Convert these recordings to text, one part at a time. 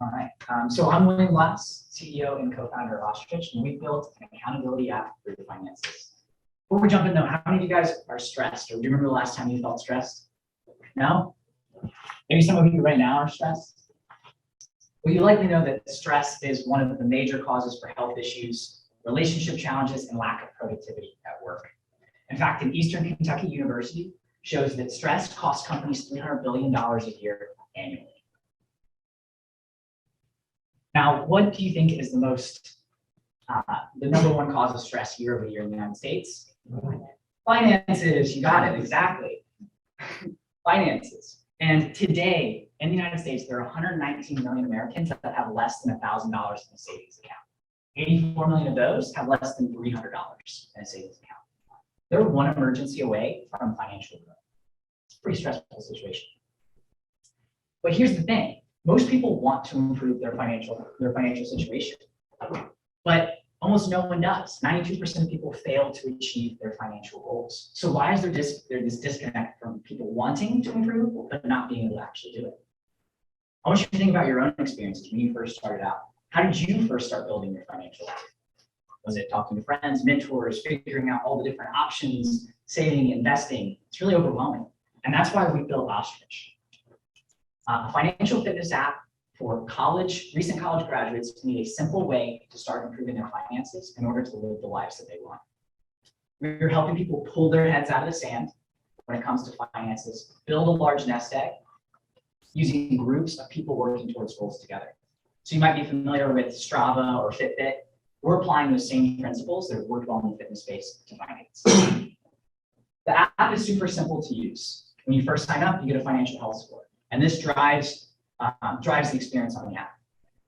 All right. So I'm William Glass, CEO and co-founder of Ostrich, and we built an accountability app for your finances. Before we jump in though, how many of you guys are stressed? Or do you remember the last time you felt stressed? No? Maybe some of you right now are stressed. Well, you likely know that stress is one of the major causes for health issues, relationship challenges, and lack of productivity at work. In fact, an Eastern Kentucky university shows that stress costs companies $300 billion a year annually. Now, what do you think is the number one cause of stress year over year in the United States? Finances, you got it, exactly. Finances. And today, in the United States, there are 119 million Americans that have less than $1,000 in a savings account. 84 million of those have less than $300 in a savings account. They're one emergency away from financial ruin. It's a pretty stressful situation. But here's the thing. Most people want to improve their financial situation, but almost no one does. 92% of people fail to achieve their financial goals. So why is there this disconnect from people wanting to improve, but not being able to actually do it? I want you to think about your own experiences when you first started out. How did you first start building your financial life? Was it talking to friends, mentors, figuring out all the different options, saving, investing? It's really overwhelming. And that's why we built Ostrich. A financial fitness app for recent college graduates who need a simple way to start improving their finances in order to live the lives that they want. We're helping people pull their heads out of the sand when it comes to finances, build a large nest egg using groups of people working towards goals together. So you might be familiar with Strava or Fitbit. We're applying those same principles that have worked well in the fitness space to finance. The app is super simple to use. When you first sign up, you get a financial health score. And this drives the experience on the app.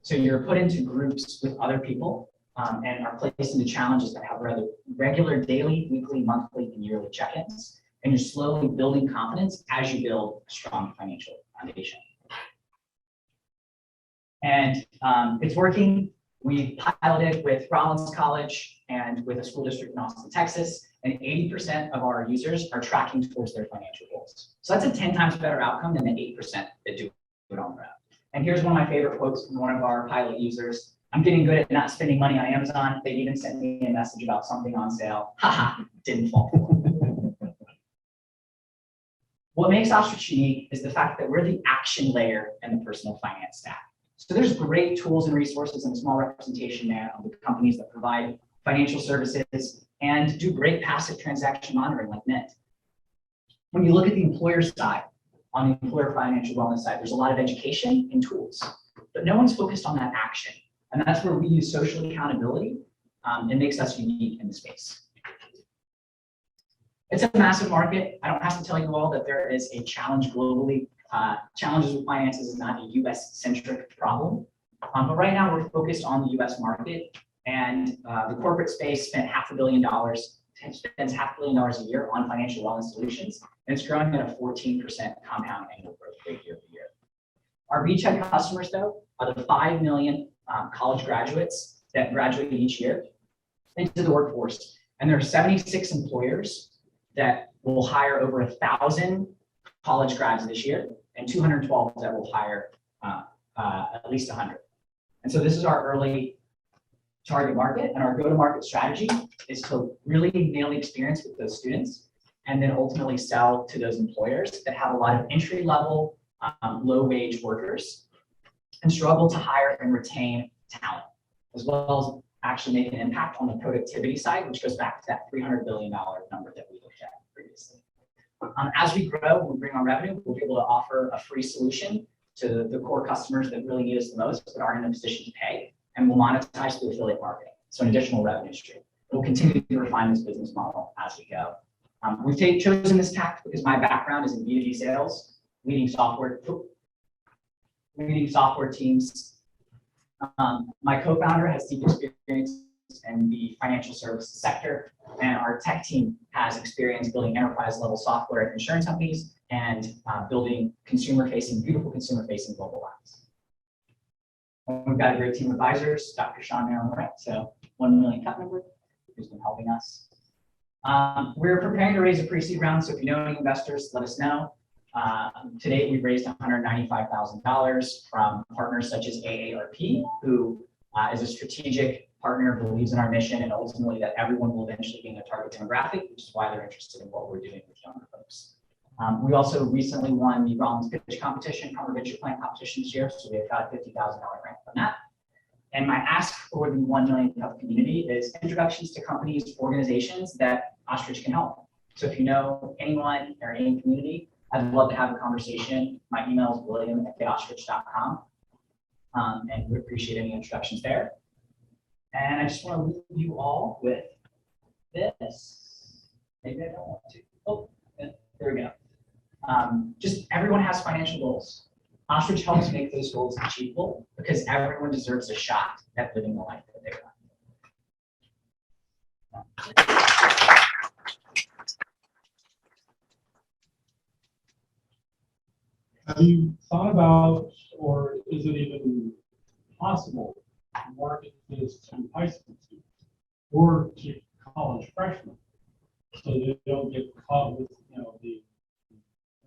So you're put into groups with other people and are placed into challenges that have rather regular daily, weekly, monthly, and yearly check-ins. And you're slowly building confidence as you build a strong financial foundation. And it's working. We piloted with Rollins College and with a school district in Austin, Texas, and 80% of our users are tracking towards their financial goals. So that's a 10 times better outcome than the 8% that do it on their own. And here's one of my favorite quotes from one of our pilot users. I'm getting good at not spending money on Amazon. They even sent me a message about something on sale. Haha, didn't fall. What makes Ostrich unique is the fact that we're the action layer in the personal finance stack. So there's great tools and resources and a small representation there of the companies that provide financial services and do great passive transaction monitoring like Mint. When you look at the employer side, on the employer financial wellness side, there's a lot of education and tools, but no one's focused on that action. And that's where we use social accountability. It makes us unique in the space. It's a massive market. I don't have to tell you all that there is a challenge globally. Challenges with finances is not a US-centric problem. But right now we're focused on the US market, and the corporate space spends $500 million a year on financial wellness solutions, and it's growing at a 14% compound annual growth rate year over year. Our beachhead customers, though, are the 5 million college graduates that graduate each year into the workforce, and there are 76 employers that will hire over 1,000 college grads this year, and 212 that will hire at least 100. And so this is our early target market, and our go-to-market strategy is to really nail the experience with those students, and then ultimately sell to those employers that have a lot of entry-level, low-wage workers and struggle to hire and retain talent, as well as actually make an impact on the productivity side, which goes back to that $300 billion number that we looked at previously. As we grow, we bring on revenue, we'll be able to offer a free solution to the core customers that really need us the most, but aren't in a position to pay, and we'll monetize through affiliate marketing, so an additional revenue stream. We'll continue to refine this business model as we go. We've chosen this tack because my background is in B2B sales, leading software teams. My co-founder has deep experience in the financial services sector, and our tech team has experience building enterprise-level software at insurance companies and building beautiful consumer-facing mobile apps. We've got a great team of advisors, Dr. Sean Merrill, so 1 million cut member, who's been helping us. We're preparing to raise a pre-seed round, so if you know any investors, let us know. To date, we've raised $195,000 from partners such as AARP, who is a strategic partner who believes in our mission and ultimately that everyone will eventually be in a target demographic, which is why they're interested in what we're doing with younger folks. We also recently won the Rollins Pitch Competition, our venture plan competition this year, so we've got a $50,000 grant from that. And my ask for the 1 million cup community is introductions to companies, organizations that Ostrich can help. So if you know anyone or any community, I'd love to have a conversation. My email is william@getostrich.com, and we appreciate any introductions there. And I just want to leave you all with this. Maybe I don't want to. Oh, yeah, there we go. Just everyone has financial goals. Ostrich helps make those goals achievable because everyone deserves a shot at living the life that they want. Have you thought about, or is it even possible to market this to high school students or to college freshmen so they don't get caught with, the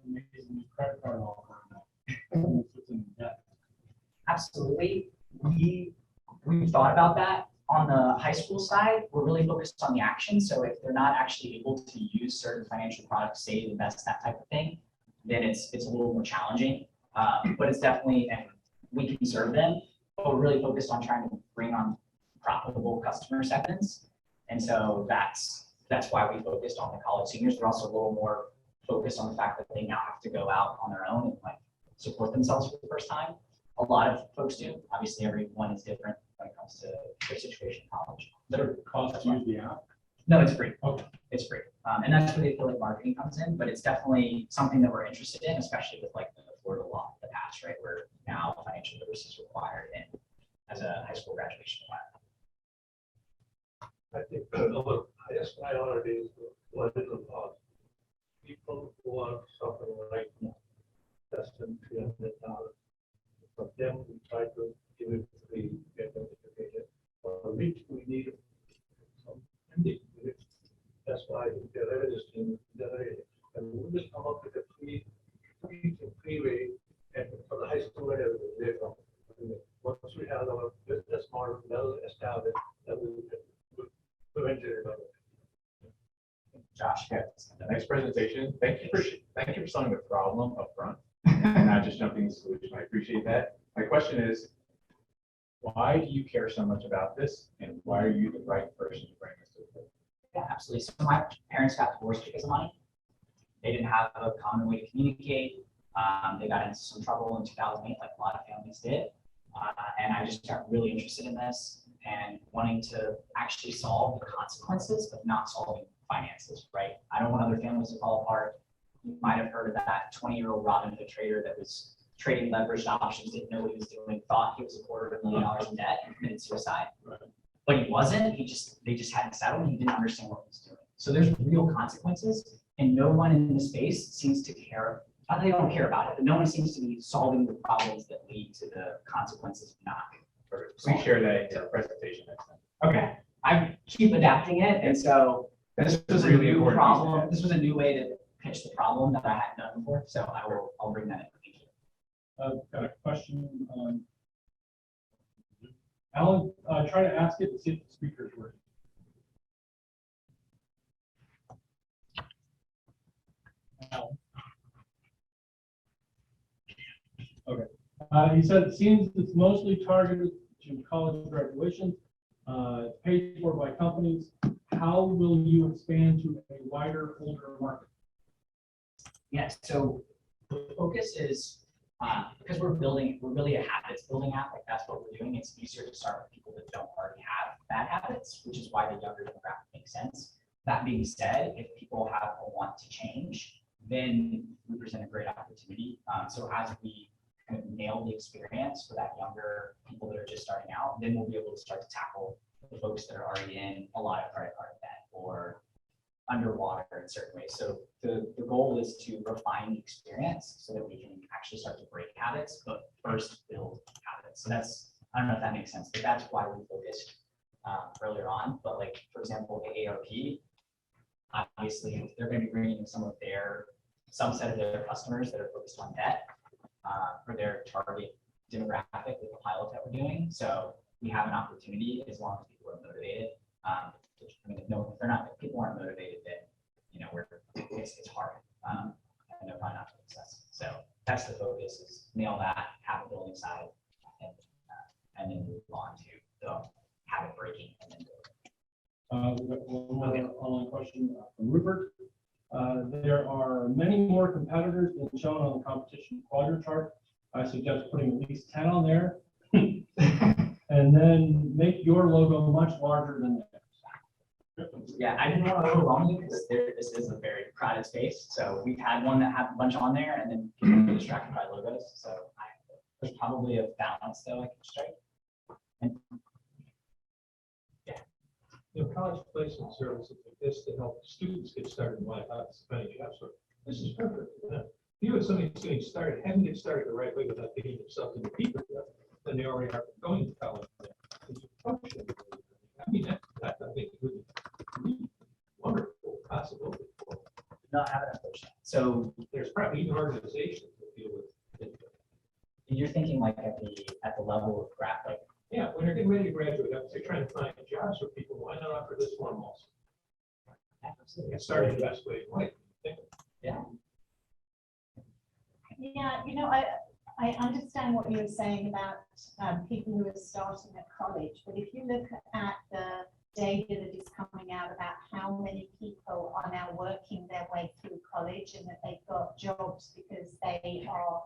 amazing credit card offer and puts them in debt? Absolutely. We've thought about that. On the high school side, we're really focused on the action. So if they're not actually able to use certain financial products, save, invest, that type of thing, then it's a little more challenging. But it's definitely, and we can serve them, but we're really focused on trying to bring on profitable customer segments. And so that's why we focused on the college seniors. They're also a little more focused on the fact that they now have to go out on their own and like support themselves for the first time. A lot of folks do. Obviously, everyone is different when it comes to their situation in college. Does it cost you the app? No, it's free. Okay. It's free. And that's where the affiliate marketing comes in, but it's definitely something that we're interested in, especially with like the Florida law, the past, right, where now financial literacy is required and as a high school graduation requirement. I think our highest priority is the political cause. People who are suffering right now, less than $300. For them, we try to give it free, get them educated. For which we need some funding. That's why the revenue stream is generated. And we will come up with a free way and for the high school and everything later on. Once we have our business model well established, that will eventually develop. Josh, yeah. Next presentation. Thank you for solving the problem up front and not just jumping to the solution. I appreciate that. My question is, why do you care so much about this, and why are you the right person to bring this to the table? Yeah, absolutely. So my parents got divorced because of money. They didn't have a common way to communicate. They got into some trouble in 2008, like a lot of families did. And I just got really interested in this and wanting to actually solve the consequences, but not solving finances, right? I don't want other families to fall apart. You might have heard of that 20-year-old Robin Hood trader that was trading leveraged options, didn't know what he was doing, thought he was $250,000 in debt and committed suicide. Right. But he wasn't. They just hadn't settled. He didn't understand what he was doing. So there's real consequences, and no one in the space seems to care. Not that they don't care about it, but no one seems to be solving the problems that lead to the consequences of not. Please share that in our presentation next time. Okay, I keep adapting it, and so this was a Really new important problem. This was a new way to pitch the problem that I hadn't done before. So I'll bring that in. Thank you. I've got a question. Alan, try to ask it and see if the speaker's working. Alan. Okay. He said it seems it's mostly targeted to college graduations, paid for by companies. How will you expand to a wider, older market? Yes, so the focus is because we're really a habits building app, like that's what we're doing. It's easier to start with people that don't already have bad habits, which is why the younger demographic makes sense. That being said, if people have a want to change, then we present a great opportunity. So as we kind of nail the experience for that younger people that are just starting out, then we'll be able to start to tackle the folks that are already in a lot of credit card debt or underwater in certain ways. So the goal is to refine the experience so that we can actually start to break habits, but first build habits. So that's, I don't know if that makes sense, but that's why we focused earlier on. But like, for example, AARP, obviously, if they're going to be bringing some of their subset of their customers that are focused on debt for their target demographic with the pilot that we're doing. So we have an opportunity as long as people are motivated. I mean, if they're not, if people aren't motivated, then it's hard. And they're probably not successful. So that's the focus: is nail that, have a building side, and then move on to the habit breaking and then We've got one more online question from Rupert. There are many more competitors than shown on the competition quadrant chart. I suggest putting at least 10 on there. And then make your logo much larger than theirs. Yeah, I didn't want to overwhelm you because this is a very crowded space. So we've had one that had a bunch on there and then people get distracted by logos. So there's probably a balance though I can strike. And College placement services exist to help students get started in life, not spending jobs. So this is perfect. Yeah. If you have somebody who's getting started, having get started the right way without getting themselves into deeper debt, then they already are going to college. I mean, that's I think really wonderful possibility. not have enough push. So There's probably even organizations that deal with it. you're thinking like at the level of graphic. Yeah, when they're getting ready to graduate, if they're trying to find jobs for people, why not offer this one also? Absolutely. Get started the best way. Right. Yeah. Yeah, I understand what you were saying about people who are starting at college, but if you look at the data that is coming out about how many people are now working their way through college and that they've got jobs because they are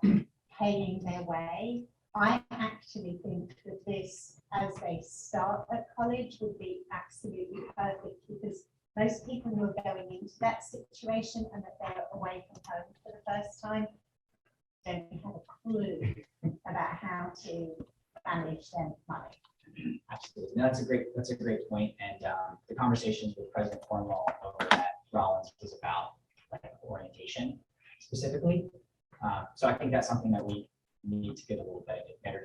paying their way, I actually think that this, as they start at college, would be absolutely perfect because most people who are going into that situation and that they're away from home for the first time don't have a clue about how to manage their money. Absolutely. No, that's a great point. And the conversations with President Cornwall over at Rollins was about like orientation specifically. So I think that's something that we need to get a little bit better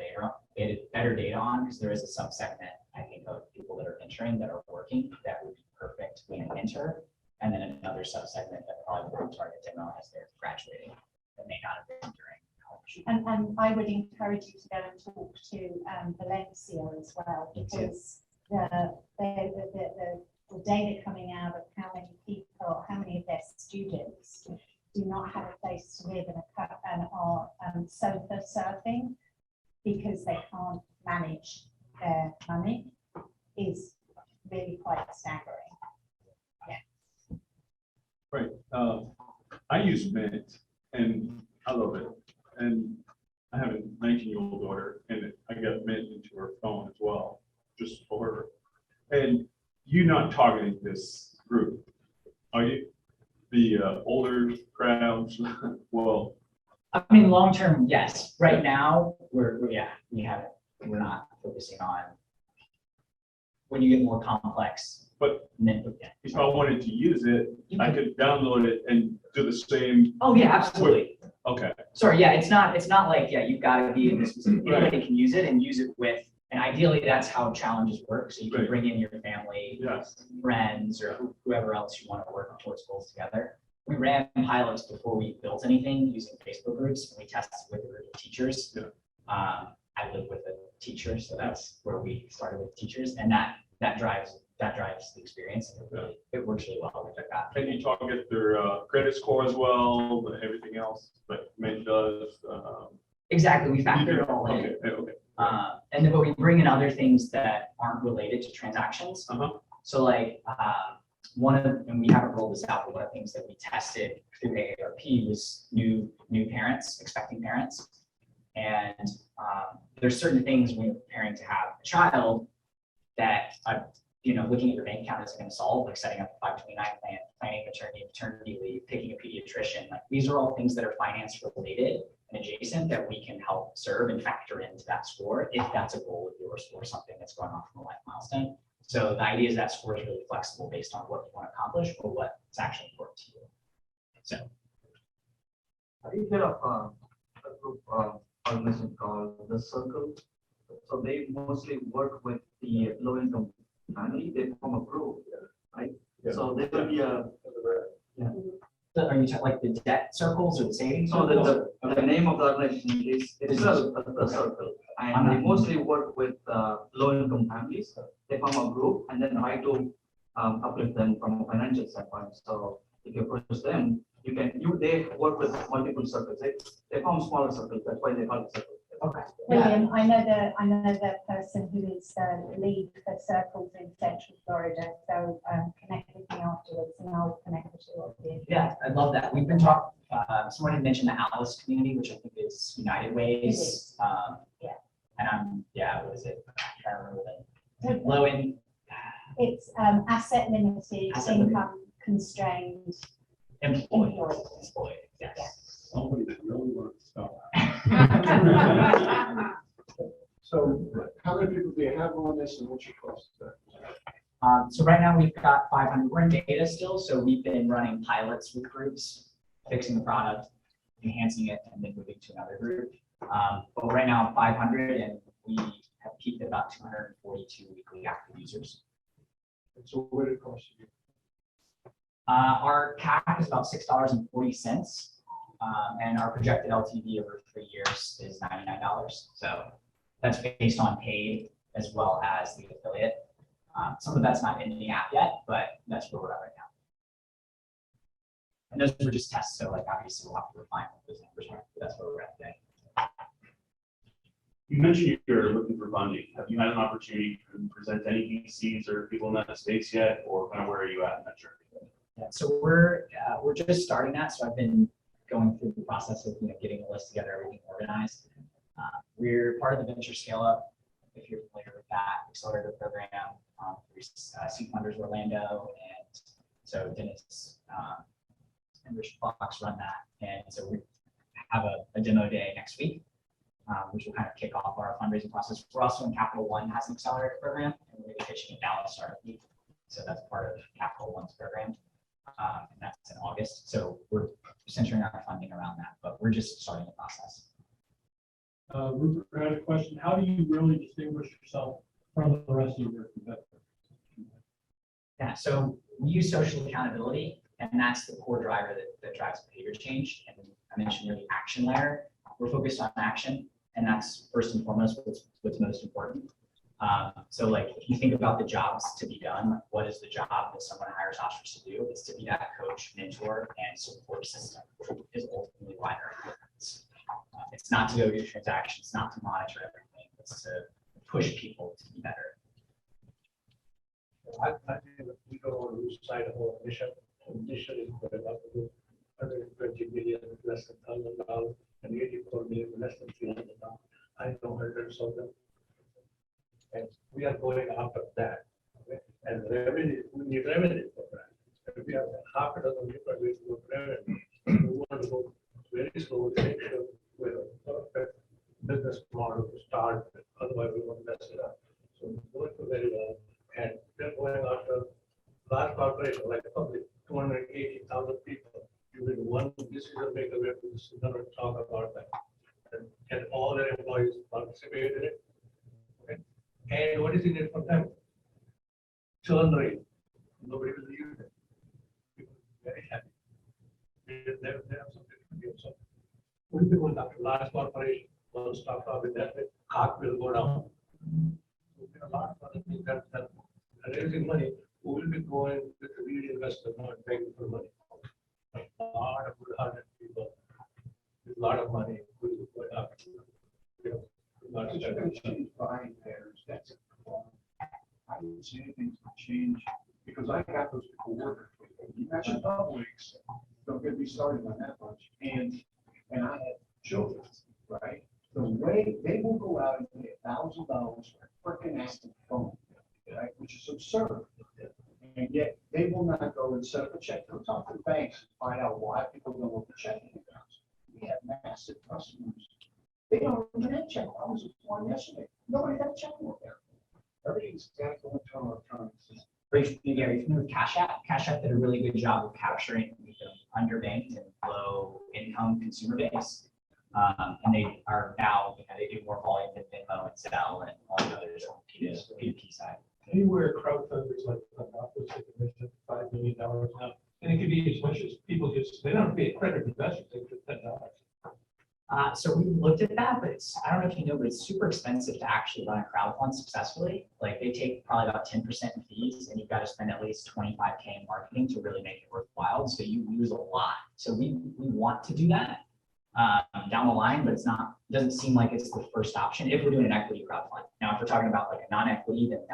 data on because there is a subsegment, I think, of people that are entering that are working that would be perfect when they enter. And then another subsegment that probably won't target demo as they're graduating that may not have been during college. And I would encourage you to go and talk to Valencia as well, because the data coming out of how many of their students do not have a place to live and are sofa surfing because they can't manage their money is really quite staggering. Right. I use Mint and I love it. And I have a 19-year-old daughter and I got Mint into her phone as well, just for her. And you're not targeting this group, are you? The older crowds? Well, I mean, long term, yes. Right now, we're not focusing on when you get more complex. but Then, yeah. if I wanted to use it, I could download it and do the same. Oh yeah, absolutely. Okay. Sorry, yeah, it's not like, yeah, you've got to be in this specific, anybody can use it and use it with, and ideally that's how challenges work. So you can Right. bring in your family, Yes. friends, or whoever else you want to work towards goals together. We ran pilots before we built anything using Facebook groups, and we tested with a group of teachers. Yeah. I live with a teacher, so that's where we started with teachers, and that drives the experience, and it works really well. With that. And you target their credit score as well, but everything else that Mint does. Exactly, we factor it all in. Okay. And then, but we bring in other things that aren't related to transactions. Uh-huh. So like and we haven't rolled this out, but one of the things that we tested through AARP was new parents, expecting parents. And there's certain things when you're preparing to have a child that, looking at your bank account isn't going to solve, like setting up a 529 plan, planning maternity leave, picking a pediatrician. Like these are all things that are finance related and adjacent that we can help serve and factor into that score if that's a goal of yours or something that's going on from a life milestone. So the idea is that score is really flexible based on what you want to accomplish or what's actually important to you. So I did hear of a group organization called The Circle. So they mostly work with the low-income family. They form a group, right? Yeah. So there will be Are you talking like the debt circles or the savings So circles? the name of the organization is itself a circle, and they mostly work with low-income families. They form a group and then try to uplift them from a financial standpoint. So if you approach them, they work with multiple circles. They form smaller circles. That's why they call it circles. Okay. William, I know the person who is the lead for circles in Central Florida, so connect with me afterwards and I'll connect the two of you. Yeah, I love that. We've been talking, someone had mentioned the Alice community, which I think is United Ways. Yeah. And what is it? I can't remember the low in. It's asset limited, Asset limited. income constrained. Employed, Yeah. yes. Somebody that really wants to stop. So how many people do you have on this and what's your cost? So right now we've got 500, we're in beta still, so we've been running pilots with groups, fixing the product, enhancing it, and then moving to another group. But right now 500, and we have peaked at about 242 weekly active users. So what did it cost you? Our CAC is about $6.40, and our projected LTV over 3 years is $99. So that's based on paid as well as the affiliate. Some of that's not in the app yet, but that's where we're at right now. And those were just tests, so like obviously we'll have to refine what those numbers are, but that's where we're at today. You mentioned you're looking for funding. Have you had an opportunity to present any VCs or people in that space yet, or kind of where are you at in that journey? Yeah, so we're just starting that. So I've been going through the process of getting a list together, everything organized. We're part of the venture scale up, if you're familiar with that accelerator program. Seed Funders Orlando, and so Dennis and Rich Fox run that, and so we have a demo day next week, which will kind of kick off our fundraising process. We're also in Capital One has an accelerator program, and we're pitching a Dala startup week, so that's part of Capital One's program. And that's in August. So we're centering our funding around that, but we're just starting the process. Rupert, I had a question. How do you really distinguish yourself from the rest of your competitors? Yeah, so we use social accountability, and that's the core driver that drives behavior change. And I mentioned the action layer. We're focused on action, and that's first and foremost what's most important. So like if you think about the jobs to be done, like what is the job that someone hires Ostrich to do? It's to be that coach, mentor, and support system, which is ultimately why they're here. It's not to go do transactions, it's not to monitor everything, it's to push people to be better. I think we don't want to lose sight of our mission. Our mission is going up to 120 million less than $1,000 and 84 million less than $300. I know hundreds of them. And we are going after that. Okay? And revenue, we need revenue for that. If we have half a dozen different ways to go revenue, we want to go very slowly, make sure we have a perfect business model to start with. Otherwise, we won't mess it up. So we're going very well. And we're going after large corporation like public, 280,000 people. You need one decision maker, we have to sit down and talk about that. And all their employees participate in it. Okay? And what is in it for them? Churn rate. Nobody will use it. People are very happy. They have something to do. So when people go after large corporation, one stop shop with that, heart will go down. So there are a lot of other things that raising money, who will be going with the real investor, not begging for money. A lot of good-hearted people with a lot of money will be going after. But you're going to change buying patterns. That's it. I didn't see anything to change because I got those people working. You mentioned double weeks. Don't get me started on that much. And I had children, right? The way they will go out and pay $1,000 for a freaking active phone, right? Which is absurd. And yet they will not go and set up a check. They'll talk to the banks and find out why people don't open checking accounts. We have massive customers. They don't even have check. I was one yesterday. Nobody had a checking account. Everything's got to go into electronic system. Are you familiar with Cash App? Cash App did a really good job of capturing the underbanked and low income consumer base. And they are now, they do more volume than Venmo and Zelle and all the others on the P2P side. Anywhere crowdfunders like $5 million now, And it could be as much as people just, they don't have to be accredited investors, they could $10. So we looked at that, but it's, I don't know if you know, but it's super expensive to actually run a crowd fund successfully. Like they take probably about 10% in fees and you've got to spend at least 25K in marketing to really make it worthwhile. So you lose a lot. So we want to do that down the line, but it's not, doesn't seem like it's the first option if we're doing an equity crowd fund. Now, if we're talking about like a non-equity, then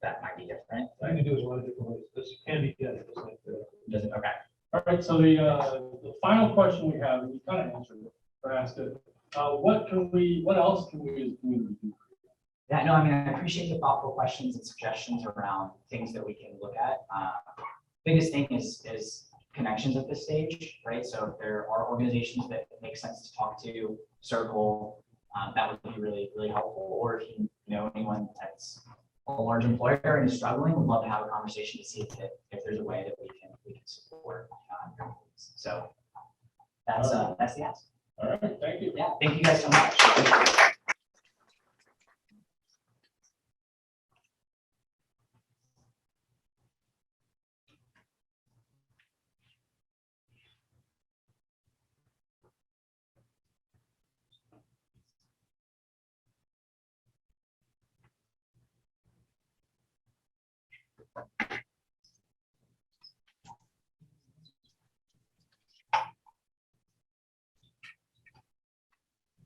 that might be different. I can do it a lot of different ways. This can be done, just like Doesn't, okay. All right, so the final question we have, and you kind of answered it, or asked it, what else can we as a community do? Yeah, no, I mean, I appreciate the thoughtful questions and suggestions around things that we can look at. Biggest thing is connections at this stage, right? So if there are organizations that make sense to talk to, circle, that would be really, really helpful. Or if you know anyone that's a large employer and is struggling, we'd love to have a conversation to see if there's a way that we can support. So that's the ask. All right, thank you. Yeah, thank you guys so much.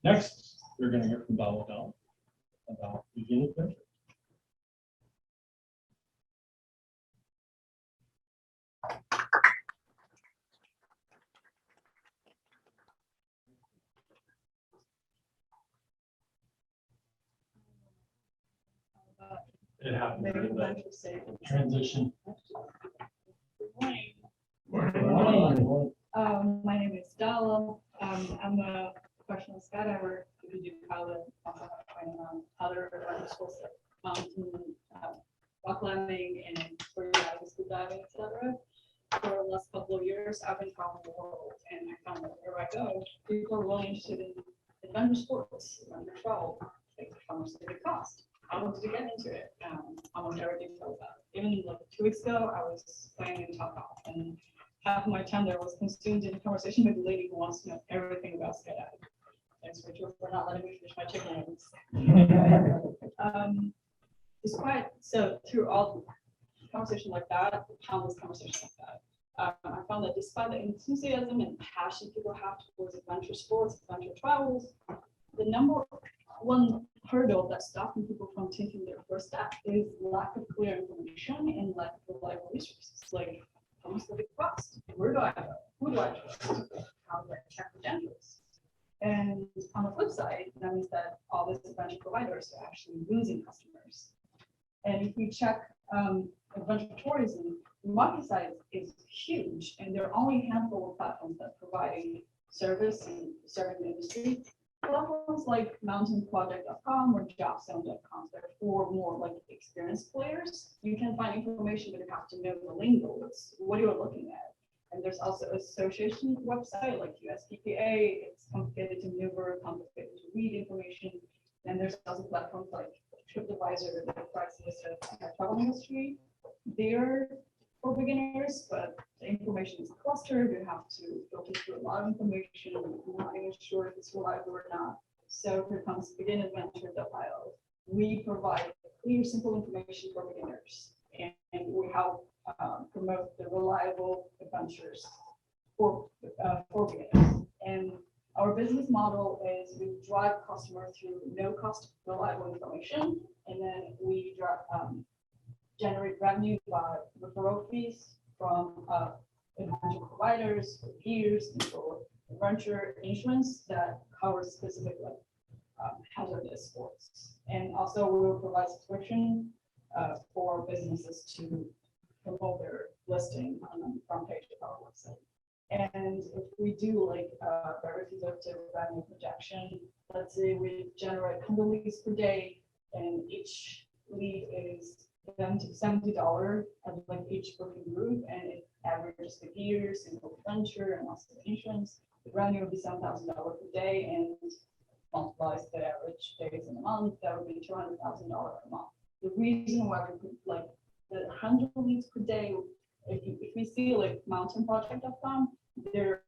Next, we're going to hear from Dala about beginning venture. It happened during the transition. Morning. My name is Dala. I'm a professional skydiver. We do pilot and other sports like mountain rock climbing and scuba diving, etc. For the last couple of years, I've been traveling the world, and I found that wherever I go, people are really interested in adventure sports, adventure travel. Like how much did it cost? How much did you get into it? I want everything about it. Even like 2 weeks ago, I was playing in Top Golf, and half of my time there was consumed in a conversation with a lady who wants to know everything about skydiving. Thanks, Rachel, for not letting me finish my chicken wings. Despite, so through all conversation like that, countless conversations like that, I found that despite the enthusiasm and passion people have towards adventure sports, adventure travels, the number one hurdle that's stopping people from taking their first step is lack of clear information and lack of reliable resources. Like, how much does it cost? Where do I go? Who do I trust? How do I check credentials? And on the flip side, that means that all these adventure providers are actually losing customers. And if we check adventure tourism, the market size is huge, and there are only a handful of platforms that provide service and serving the industry. Platforms like mountainproject.com or jobzone.com, they're for more like experienced players. You can find information, but you have to know the lingo. It's what you're looking at. And there's also an association website like USPPA. It's complicated to maneuver, complicated to read information. And there's also platforms like TripAdvisor that price list of the travel industry. They're for beginners, but the information is clustered. You have to filter through a lot of information. You're not even sure if it's reliable or not. So here comes beginadventure.io. We provide clear, simple information for beginners, and we help promote the reliable adventures for beginners. And our business model is we drive customers through no-cost, reliable information, and then we generate revenue by referral fees from adventure providers, for gears, and for adventure insurance that covers specific hazardous sports. And also we will provide subscription for businesses to promote their listing on the front page of our website. And if we do like very conservative revenue projection, let's say we generate 100 leads per day, and each lead is $70 at like each booking group, and it averages the gears and adventure and also the insurance. The revenue would be $7,000 per day, and multiplies the average days in a month. That would be $200,000 a month. The reason why we could like the 100 leads per day if we see like mountainproject.com, their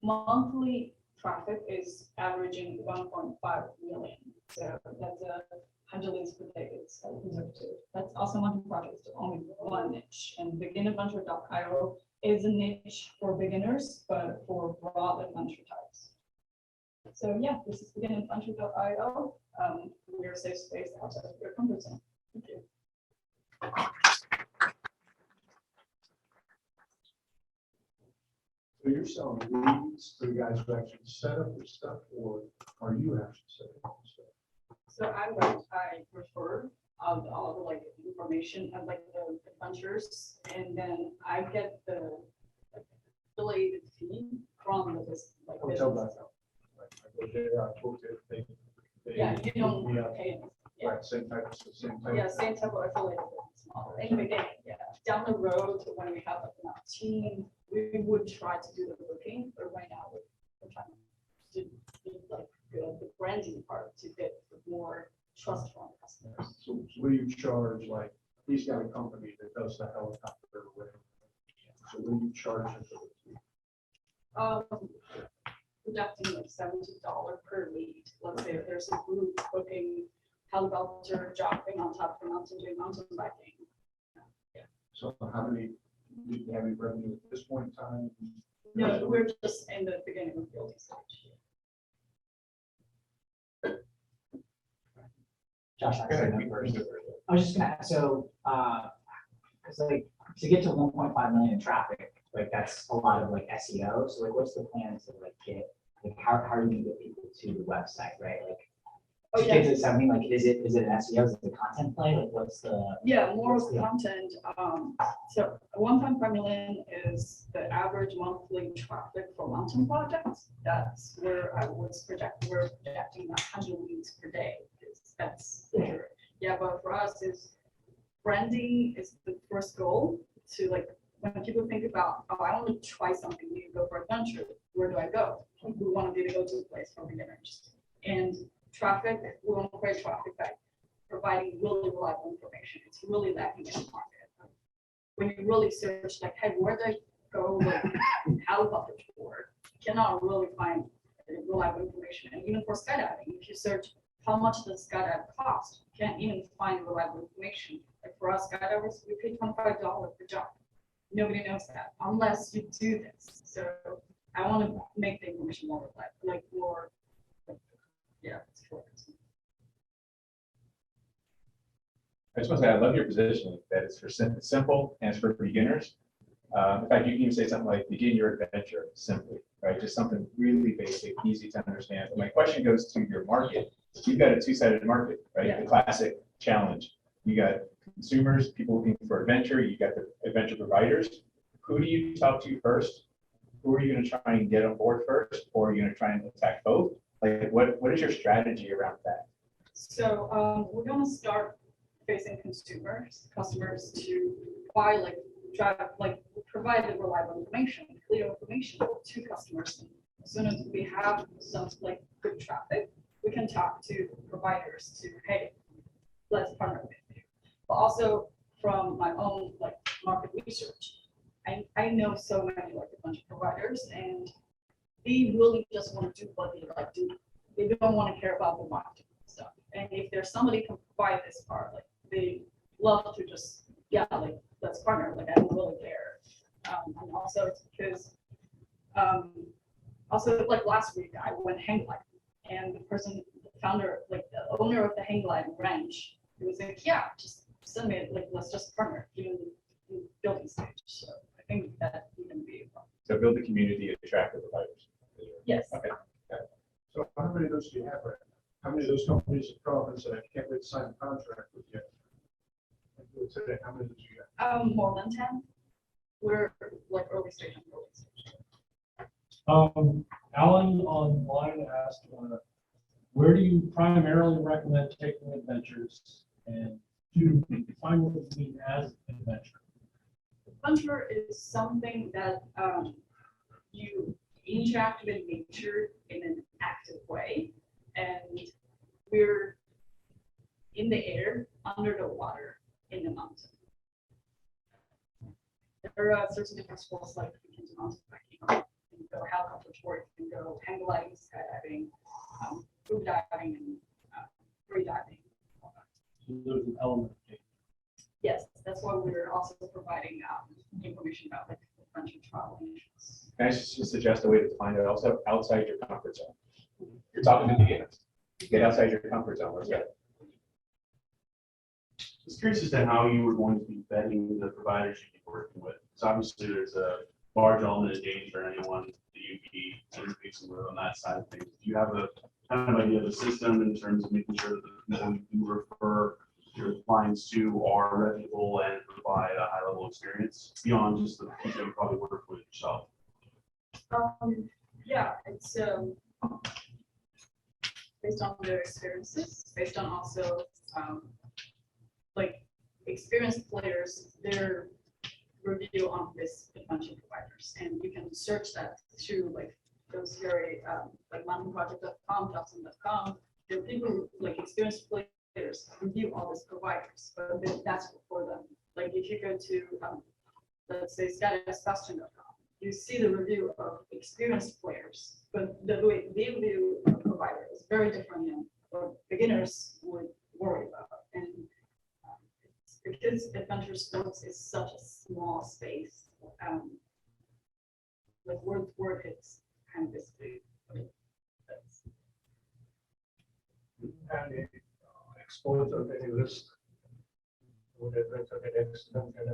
monthly traffic is averaging 1.5 million. So that's 100 leads per day. It's conservative. That's also mountain projects, only one niche. And beginadventure.io is a niche for beginners, but for broad adventure types. So yeah, this is beginadventure.io. We're a safe space outside of your comfort zone. Thank you. So you're selling leads to the guys who actually set up this stuff, or are you actually setting up the stuff? So I refer all the like information of like the adventures, and then I get the related fee from the like Hotel business. blackout. Like, I go there, I book it, they. Yeah, you don't Yeah, pay. Yeah, right, same type, same type. yeah, same type of affiliated business model. In the beginning, yeah. Down the road, when we have like enough team, we would try to do the booking, but right now we're trying to be like the branding part to get more trust from customers. So what do you charge, like, he's got a company that does the helicopter or whatever. So what do you charge him for the Projecting like $70 per lead. Let's say if there's a group booking helicopter dropping on top of a mountain doing mountain biking. So how many, do you have any revenue at this point in time? No, we're just in the beginning of the building stage. Josh, Go ahead, I we first. I was just gonna, so, cause like, to get to 1.5 million in traffic, like, that's a lot of like SEO, so like, what's the plan to like get, like, how do you get people to the website, right? Like, Oh, to get yeah. to something, like, is it an SEO, is it a content play, like, what's the? Yeah, more what's the- content. So 1.5 million is the average monthly traffic for mountain projects. That's where we're projecting 100 leads per day. That's yeah, but for us is branding is the first goal to like when people think about, oh, I want to try something new, go for adventure. Where do I go? We want to be the go-to place for beginners. And traffic, we want to create traffic by providing really reliable information. It's really lacking in the market. When you really search, like, hey, where do I go with helicopter tour? You cannot really find reliable information. And even for skydiving, if you search how much does skydive cost, you can't even find reliable information. Like for us skydivers, we pay $25 per jump. Nobody knows that unless you do this. So I want to make the information more reliable, like more, yeah, it's focused. I just want to say, I love your positioning, that it's for simple and it's for beginners. In fact, you can even say something like begin your adventure simply, right? Just something really basic, easy to understand. But my question goes to your market. You've got a two-sided market, right? Yeah. The classic challenge. You got consumers, people looking for adventure. You got the adventure providers. Who do you talk to first? Who are you going to try and get on board first? Or are you going to try and attack both? Like, what is your strategy around that? So we're going to start facing customers to acquire, provide the reliable information, clear information to customers. As soon as we have some like good traffic, we can talk to providers to, hey, let's partner with you. But also from my own like market research, I know so many like a bunch of providers, and they really just want to do what they like do. They don't want to care about the marketing stuff. And if there's somebody can provide this part, like they love to just, yeah, like let's partner. Like I don't really care. And also it's because, also like last week I went hang gliding, and the person, the founder, like the owner of the hang gliding ranch, he was like, yeah, just send me, like let's just partner even in building stage. So I think that wouldn't be a problem. So build the community, attract the providers. Yes. Okay. So how many of those do you have right now? How many of those companies have called and said, I can't wait to sign a contract with you? Like you would say, how many did you get? More than 10. We're like early stage and early stage. Alan online asked, where do you primarily recommend taking adventures, and to define what you mean as an adventure? Adventure is something that you interact with nature in an active way, and we're in the air, under the water, in the mountain. There are certain different sports, like you can do mountain biking, you can go helicopter tour, you can go hang gliding, skydiving, scuba diving, and free diving. There's an element. Yes, that's why we're also providing information about like adventure travel initiatives. Can I just suggest a way to find it also outside your comfort zone? You're talking to beginners. Get outside your comfort zone. Let's get Just curious as to how you were going to be vetting the providers you'd be working with. Because obviously there's a large element of danger for anyone that you'd be interfacing with on that side of things. Do you have a kind of idea of the system in terms of making sure that the people you refer your clients to are reputable and provide a high level experience beyond just the people you probably work with yourself? Yeah, it's based on their experiences, based on also like experienced players, their review on this adventure providers, and you can search that through like those very like mountainproject.com, Johnson.com. There are people who, like experienced players review all these providers, but then that's for them. Like if you go to let's say skydivesfashion.com, you see the review of experienced players, but the way they review a provider is very different than what beginners would worry about. And it's because adventure sports is such a small space, like word hits kind of basically. And exposure to any risk. Would adventure get accident and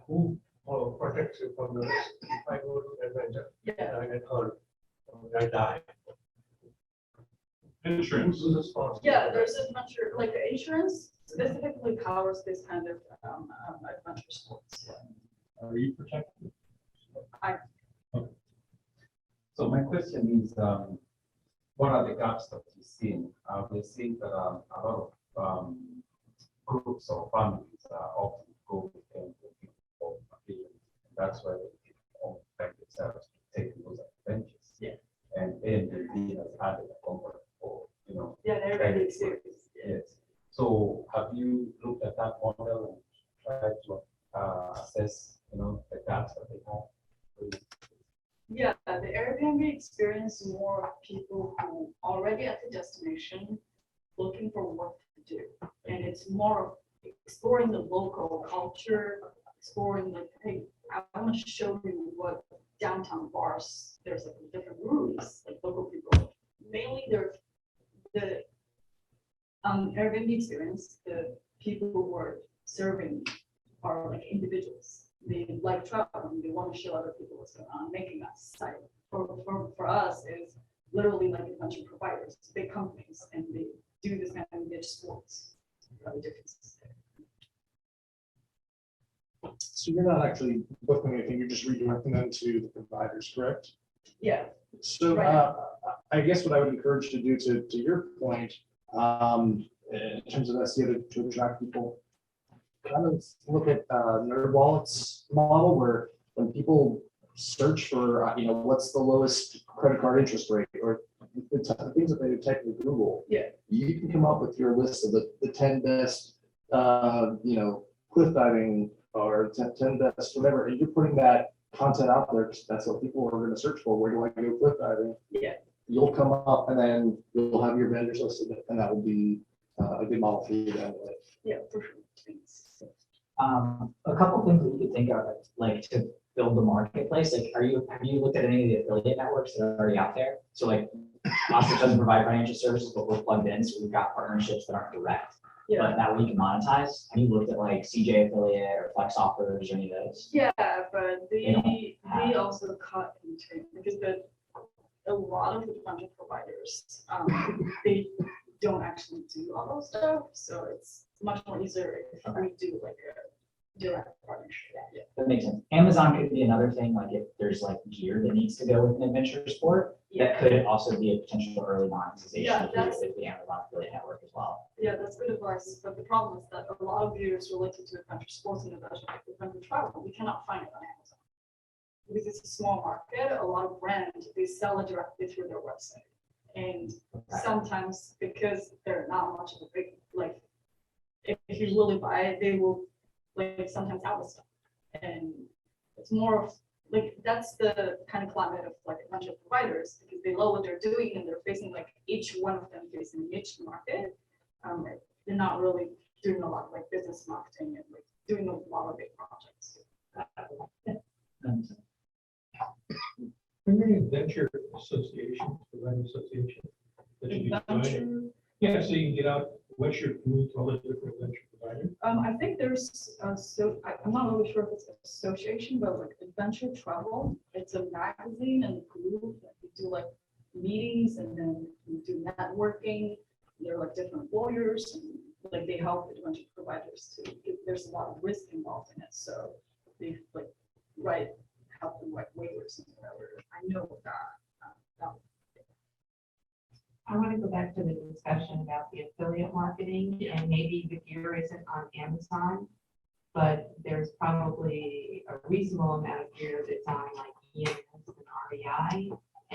who protects you from the risk? If I go to adventure, Yeah, I get hurt, or I die. Insurance. Who's responsible? yeah, there's adventure, like the insurance specifically covers this kind of adventure sports. Are you protected? So my question is, what are the gaps that you've seen? We've seen that a lot of groups or families often go with them for vacation. That's why they people find themselves taking those adventures. Yeah. And Airbnb has added a component for, Yeah, they're really serious. yes. So have you looked at that model and tried to assess, the gaps that they have? Yeah, the Airbnb experience more of people who already at the destination looking for what to do. And it's more of exploring the local culture, exploring like, hey, I want to show you what downtown bars, there's like different rooms, like local people. Mainly they're the Airbnb experience, the people who are serving are like individuals. They like traveling, they want to show other people what's going on, making that site. For us is literally like adventure providers, big companies, and they do this kind of niche sports. The differences there. So you're not actually booking anything, you're just redirecting them to the providers, correct? Yeah, So Right. I guess what I would encourage to do to your point, in terms of SEO to attract people, kind of look at NerdWallet's model where when people search for, what's the lowest credit card interest rate or the things that they would type in Google. Yeah. You can come up with your list of the 10 best, cliff diving or 10 best, whatever, and you're putting that content out there, 'cause that's what people are going to search for. Where do I go cliff diving? Yeah. You'll come up and then you'll have your vendors listed, and that will be a good model for you to emulate. yeah, for sure. Thanks. A couple things that you could think of, like to build the marketplace, like have you looked at any of the affiliate networks that are already out there? So like Ostrich doesn't provide financial services, but we're plugged in, so we've got partnerships that aren't direct, Yeah, but that we can monetize. Have you looked at like CJ affiliate or Flex offers or any of those? yeah, but They don't they also cut into, because a lot of the adventure providers, they don't actually do all those stuff, so it's much more easier if we do like a direct partnership. Yeah. That makes sense. Amazon could be another thing, like if there's like gear that needs to go with an adventure sport, that could also be a potential early monetization Yeah, if you that's- with the Amazon affiliate network as well. Yeah, that's good advice, but the problem is that a lot of viewers related to adventure sports and adventure travel, we cannot find it on Amazon. Because it's a small market, a lot of brands, they sell it directly through their website. And sometimes because they're not much of a big, like, if you really buy it, they will like sometimes out of stock. And it's more of, like, that's the kind of climate of like a bunch of providers, because they know what they're doing and they're facing like each one of them facing a niche market. They're not really doing a lot of like business marketing and like doing a lot of big projects. Are there any venture associations, provider associations that you can join? Venture, Yeah, so you can get out, what's your community, all the different venture providers? I think there's, I'm not really sure if it's an association, but like Adventure Travel, it's a magazine and a group that we do like meetings and then we do networking. There are like different lawyers and like they help adventure providers too. There's a lot of risk involved in it, so they like help them write waivers and whatever. I know that. I want to go back to the discussion about the affiliate marketing, and maybe the gear isn't on Amazon, but there's probably a reasonable amount of gear that's on like EMS and REI,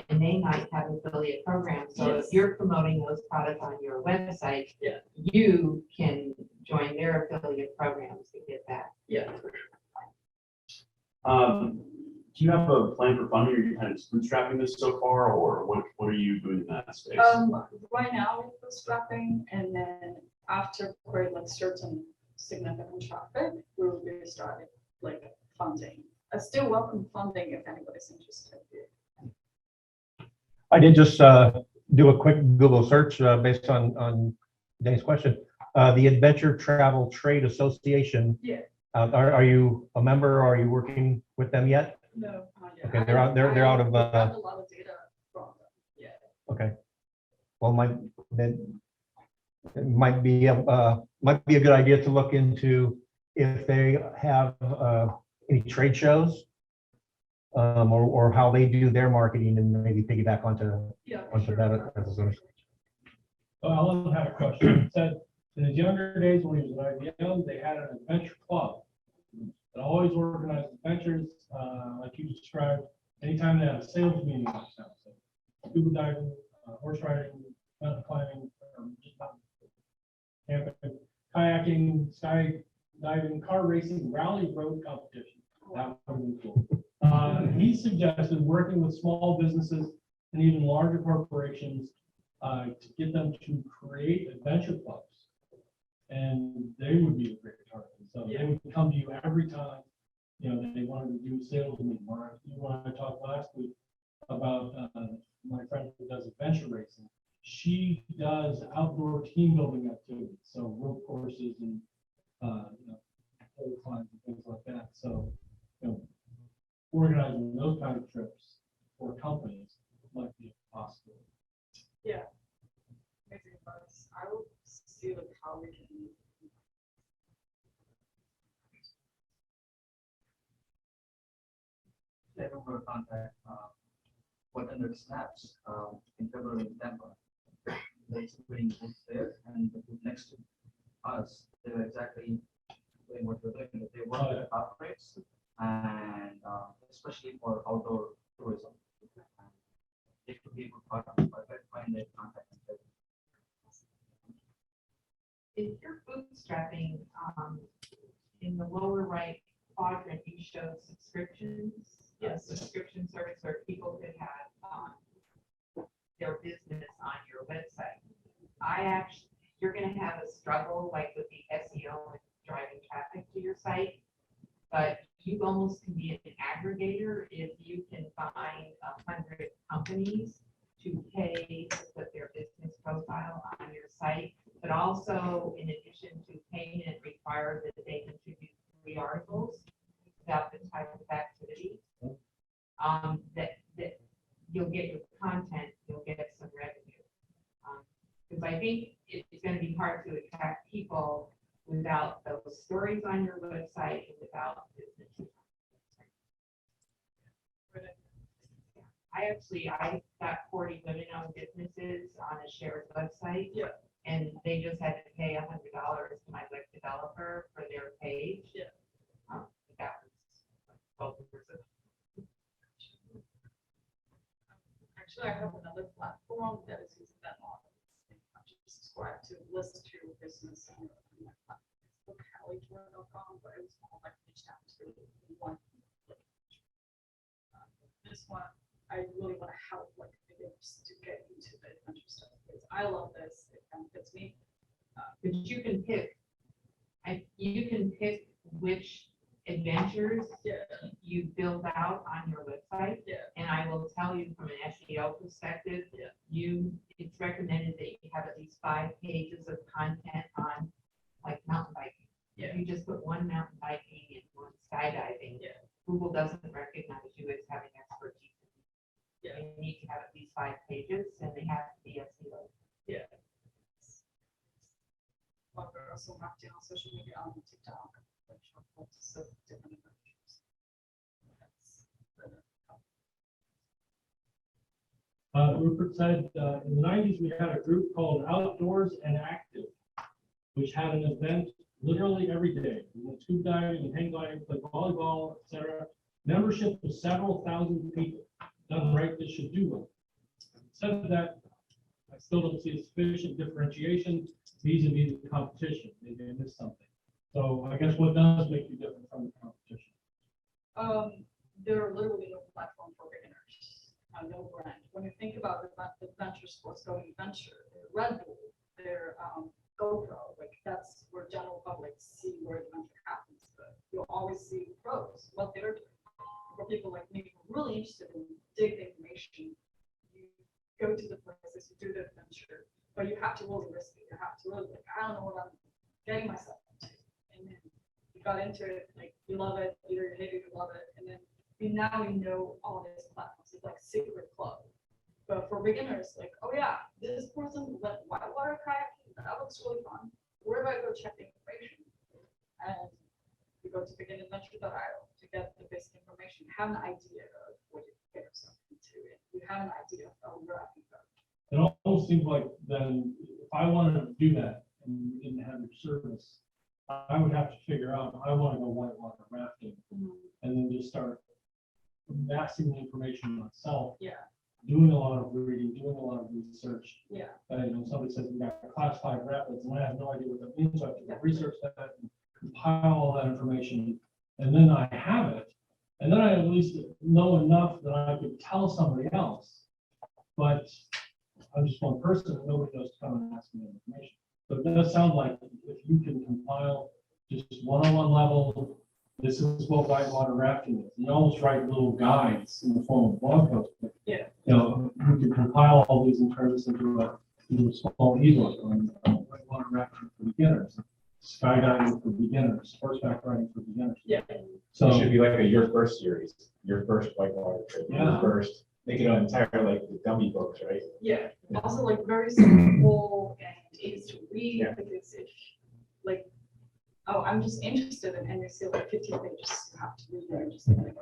and they might have affiliate programs. So if you're promoting those products on your website, Yeah. you can join their affiliate programs to get that. Yeah. Do you have a plan for funding? Are you kind of bootstrapping this so far, or what are you doing in that space? Right now we're bootstrapping, and then after we're like certain significant traffic, we will be starting like funding. I still welcome funding if anybody's interested. I did just do a quick Google search based on Dane's question. The Adventure Travel Trade Association. Yeah. Are you a member? Or are you working with them yet? No. Yeah. Okay, they're out. They're out of. I have a lot of data from them. Yeah. Okay. Well, then it might be a good idea to look into if they have any trade shows, or how they do their marketing, and maybe piggyback onto that as a solution. Well, Alan had a question. He said in his younger days when he was at IBM, they had an adventure club that always organized adventures, like you described. Anytime they had a sales meeting, so scuba diving, horse riding, mountain climbing, just camping, kayaking, skydiving, car racing, rally road competition. That would be cool. He suggested working with small businesses and even larger corporations to get them to create adventure clubs, and they would be a great target. So they would come to you every time, they wanted to do sales meeting. Or you want to talk last week about my friend who does adventure racing. She does outdoor team building activities, so rope courses and pole climbs and things like that. So organizing those kind of trips for companies might be possible. Yeah. Amazing advice. I will see like how we can. They will contact what under snaps in February and December. There's bring booths there, and the booth next to us, they're exactly doing what we're doing. They work with corporates, and especially for outdoor tourism. It could be a good partner, but I find their contact. If you're bootstrapping, in the lower right quadrant, you show subscriptions. Yes, subscription service where people could have their business on your website. You're going to have a struggle like with the SEO and driving traffic to your site, but you almost can be an aggregator if you can find 100 companies to pay to put their business profile on your site. But also, in addition to paying, it requires that they contribute 3 articles about the type of activity. That you'll get your content, you'll get some revenue. Because I think it's going to be hard to attract people without those stories on your website and without business. I got 40 women-owned businesses on a shared website. Yeah. And they just had to pay $100 to my web developer for their page. Yeah. That was 12 years ago. Actually, I have another platform that is using that model. You just subscribe to list your business on my platform. locallytour.com, but it was all like reached out to one. This one, I really want to help like beginners to get into the adventure stuff because I love this. It benefits me. But you can pick, you can pick which adventures you build out on your website. Yeah. And I will tell you from an SEO perspective, it's recommended that you have at least 5 pages of content on like mountain biking. Yeah. You just put one mountain biking and one skydiving. Yeah. Google doesn't recognize you as having expertise. Yeah. You need to have at least 5 pages and they have to be SEO. Yeah. Well, we're also active on social media on TikTok, like short clips of different adventures. Rupert said, in the 90s, we had a group called Outdoors and Active, which had an event literally every day. We went scuba diving and hang gliding, played volleyball, etc. Membership was several thousand people. Done right, this should do well. Said that, I still don't see a sufficient differentiation vis-a-vis the competition. Maybe I missed something. So I guess what does make you different from the competition? There are literally no platform for beginners, no brand. When you think about adventure sports, going adventure, Red Bull, their GoPro, like that's where general public see where adventure happens. But you'll always see pros, what they're doing. For people like me who are really interested in dig the information, you go to the places, you do the adventure, but you have to really risk it. You have to really like, I don't know what I'm getting myself into. And then you got into it, like you love it, either you hate it, you love it, and then now you know all these platforms. It's like secret club. But for beginners, like, oh yeah, this person went whitewater kayaking, that looks really fun. Where do I go check the information? And you go to beginadventure.io to get the basic information. Have an idea of what you get yourself into. You have an idea of where I can go. It almost seems like then if I wanted to do that and we didn't have your service, I would have to figure out, I want to go whitewater rafting and then just start amassing the information myself. Yeah. Doing a lot of reading, doing a lot of research. Yeah. Somebody says we got class 5 rapids and I have no idea what that means. So I have to go research that and compile all that information. And then I have it. And then I at least know enough that I could tell somebody else. But I'm just one person and nobody knows to come and ask me information. So it does sound like if you can compile just one-on-one level, this is what whitewater rafting is. You almost write little guides in the form of blog posts. Yeah. You can compile all these and turn this into a small ebook on whitewater rafting for beginners, skydiving for beginners, horseback riding for beginners. Yeah. So It should be like a your first series, your first whitewater trip, Yeah. your first, make it an entire like the dummy books, right? Yeah. Also like very simple and easy to read Yeah. because if like, oh, I'm just interested in, and you see like 15 pages, you have to read there and just like,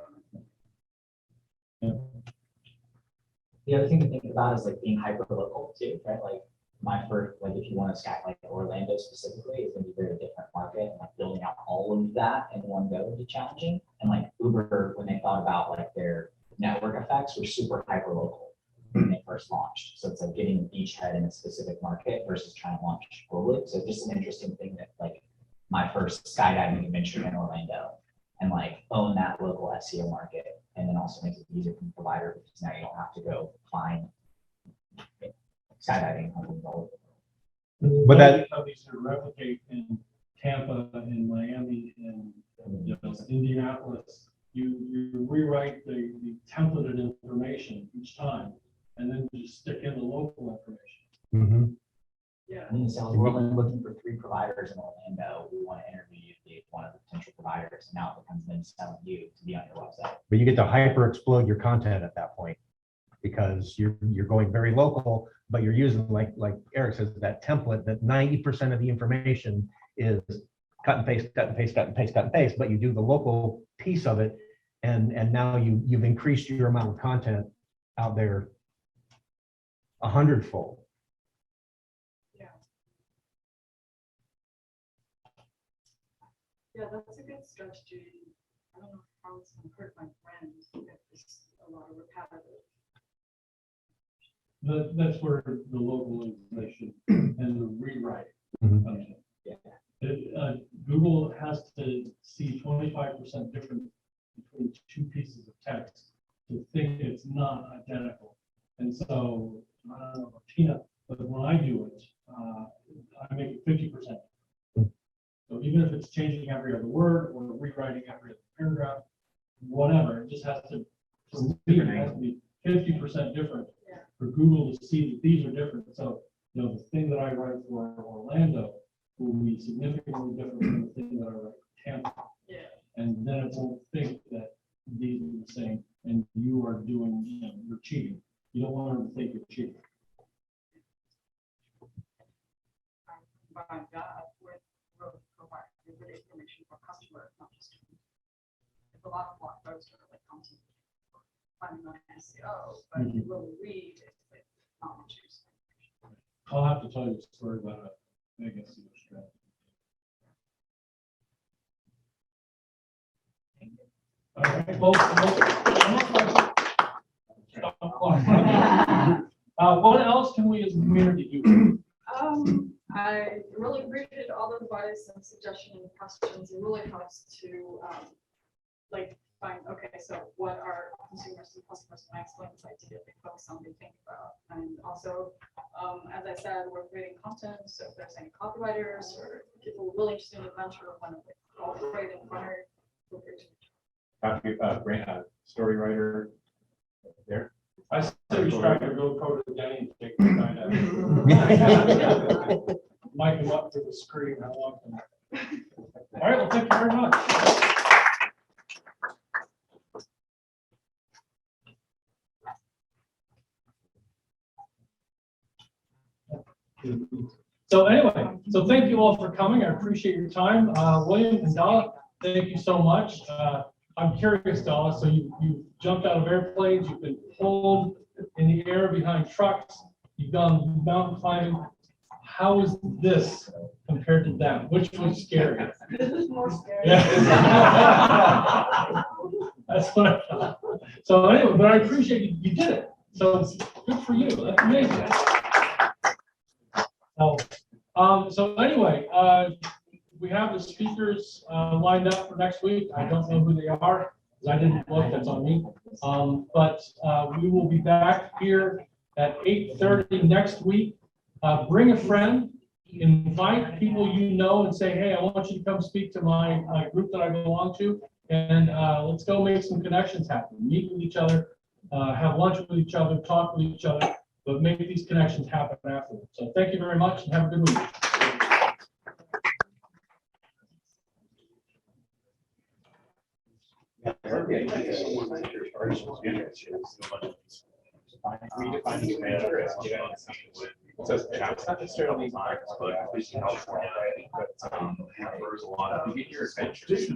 The other thing to think about is like being hyper local too, right? Like my first, like if you want to sky like Orlando specifically, it's gonna be a very different market. And like building out all of that in one go would be challenging. And like Uber, when they thought about like their network effects, were super hyper local when they first launched. So it's like getting a beachhead in a specific market versus trying to launch globally. So just an interesting thing that like my first skydiving adventure in Orlando and like own that local SEO market. And then also makes it easier for the provider because now you don't have to go find skydiving companies all over. but that easy to replicate in Tampa, in Miami, in Indianapolis. You rewrite the templated information each time, and then you just stick in the local information. yeah. And then the sales, we're only looking for 3 providers in Orlando. We want to interview you to be one of the potential providers. And now it becomes them selling you to be on your website. But you get to hyper explode your content at that point because you're going very local, but you're using like Eric says, that template that 90% of the information is cut and paste, cut and paste, cut and paste, cut and paste, but you do the local piece of it. And now you've increased your amount of content out there 100-fold. Yeah, that's a good strategy. I don't know how it's gonna hurt my brand if it's a lot of repetitive. That's where the localization and the rewrite Mhm. comes in. Yeah. Google has to see 25% difference between two pieces of text to think it's not identical. And so, I don't know about Tina, but when I do it, I make it 50%. So even if it's changing every other word or rewriting every other paragraph, whatever, it just has to, for me, it has to be 50% different for Google to see that these are different. So, you know, the thing that I write for Orlando will be significantly different from the thing that I write for Tampa. Yeah. And then it won't think that these are the same and you are doing, you know, you're cheating. You don't want them to think you're cheating. My God, with providing good information for customers, not just. There's a lot of blog posts that are like content. Finding on SEO, but you really read it, it's not much use. I'll have to tell you a story about a big SEO strategy. All right, what else can we as a community do? I really appreciate all the advice and suggestions and questions. It really helps to like find, okay, so what are consumers and customers and excellence idea they focus on, they think about. And also, as I said, we're creating content. So if there's any copywriters or people really interested in the venture of one of the cooperate and runner, feel free to. Story writer there. I say we try to go code to Danny and take the time out. Mic him up to the screen. I want them. All right, well, thank you very much. So anyway, so thank you all for coming. I appreciate your time. William and Dala, thank you so much. I'm curious, Dala, so you jumped out of airplanes, you've been pulled in the air behind trucks, you've done mountain climbing. How is this compared to that? Which was scary? This is more scary. Yeah. That's what I thought. So anyway, but I appreciate you did it. So good for you. That's amazing. So anyway, we have the speakers lined up for next week. I don't know who they are because I didn't look. That's on me. But we will be back here at 8:30 next week. Bring a friend, invite people you know, and say, hey, I want you to come speak to my group that I belong to, and let's go make some connections happen. Meet with each other, have lunch with each other, talk with each other, but make these connections happen afterwards. So thank you very much and have a good week. It says, it's not necessarily mine, but California, but there's a lot of, you get your adventures.